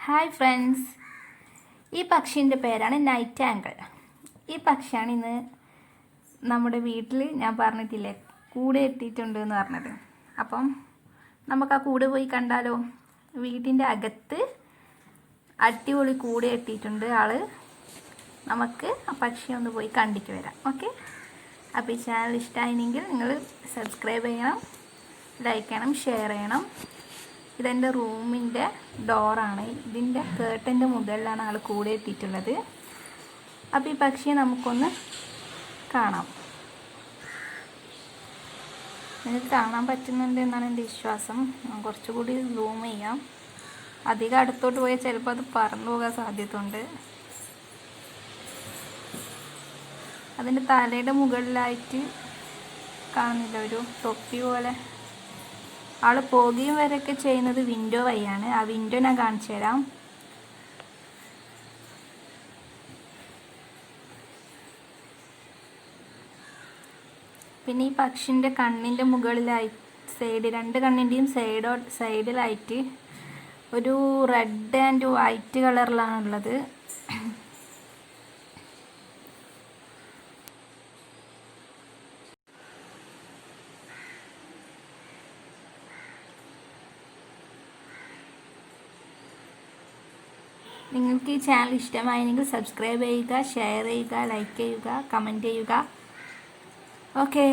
Hi friends, ഈ പക്ഷീൻ്റെ പേരാണ് night angle. ഈ പക്ഷിയാണ് ഇന്ന് നമ്മുടെ വീട്ടിൽ ഞാൻ പറഞ്ഞിട്ടില്ലേ കൂടെ എത്തിയിട്ടുണ്ട് എന്ന് പറഞ്ഞത്. അപ്പം നമുക്ക് ആ കൂടെ പോയി കണ്ടാലോ? വീട്ടിൻ്റെ അകത്ത് അടിപൊളി കൂടെ എത്തിയിട്ടുണ്ട് ആള്. നമുക്ക് ആ പക്ഷി ഒന്ന് പോയി കണ്ടിട്ട് വരാം. ഓക്കെ, അപ്പോൾ ഈ ചാനൽ ഇഷ്ടമായെങ്കിൽ നിങ്ങൾ സബ്സ്ക്രൈബ് ചെയ്യണം, ലൈക്ക് ചെയ്യണം, ഷെയർ ചെയ്യണം. ഇതെൻ്റെ റൂമിൻ്റെ ഡോറാണ്. ഇതിൻ്റെ കേട്ടൻ്റെ മുകളിലാണ് ആൾ കൂടെ എത്തിയിട്ടുള്ളത്. അപ്പോൾ ഈ പക്ഷിയെ നമുക്കൊന്ന് കാണാം. നിങ്ങൾക്ക് കാണാൻ പറ്റുന്നുണ്ട് എന്നാണ് എൻ്റെ വിശ്വാസം. കുറച്ചുകൂടി സൂം ചെയ്യാം. അധികം അടുത്തോട്ട് പോയാൽ ചിലപ്പോൾ അത് പറന്നു പോകാൻ സാധ്യതയുണ്ട്. അതിൻ്റെ തലയുടെ മുകളിലായിട്ട് കാണുന്നില്ല ഒരു തൊപ്പി പോലെ. ആൾ പോകുകയും വരെയൊക്കെ ചെയ്യുന്നത് വിൻഡോ വഴിയാണ്. ആ വിൻഡോ ഞാൻ കാണിച്ചു തരാം. പിന്നെ ഈ പക്ഷിൻ്റെ കണ്ണിൻ്റെ മുകളിലായി രണ്ട് കണ്ണിൻ്റെയും സൈഡിലായിട്ട് ഒരു റെഡ് ആൻഡ് വൈറ്റ് കളറിലാണുള്ളത്. നിങ്ങൾക്ക് ഈ ചാനൽ ഇഷ്ടമായെങ്കിൽ സബ്സ്ക്രൈബ് ചെയ്യുക, ഷെയർ ചെയ്യുക, ലൈക്ക് ചെയ്യുക, കമൻറ്റ് ചെയ്യുക. ഓക്കേ.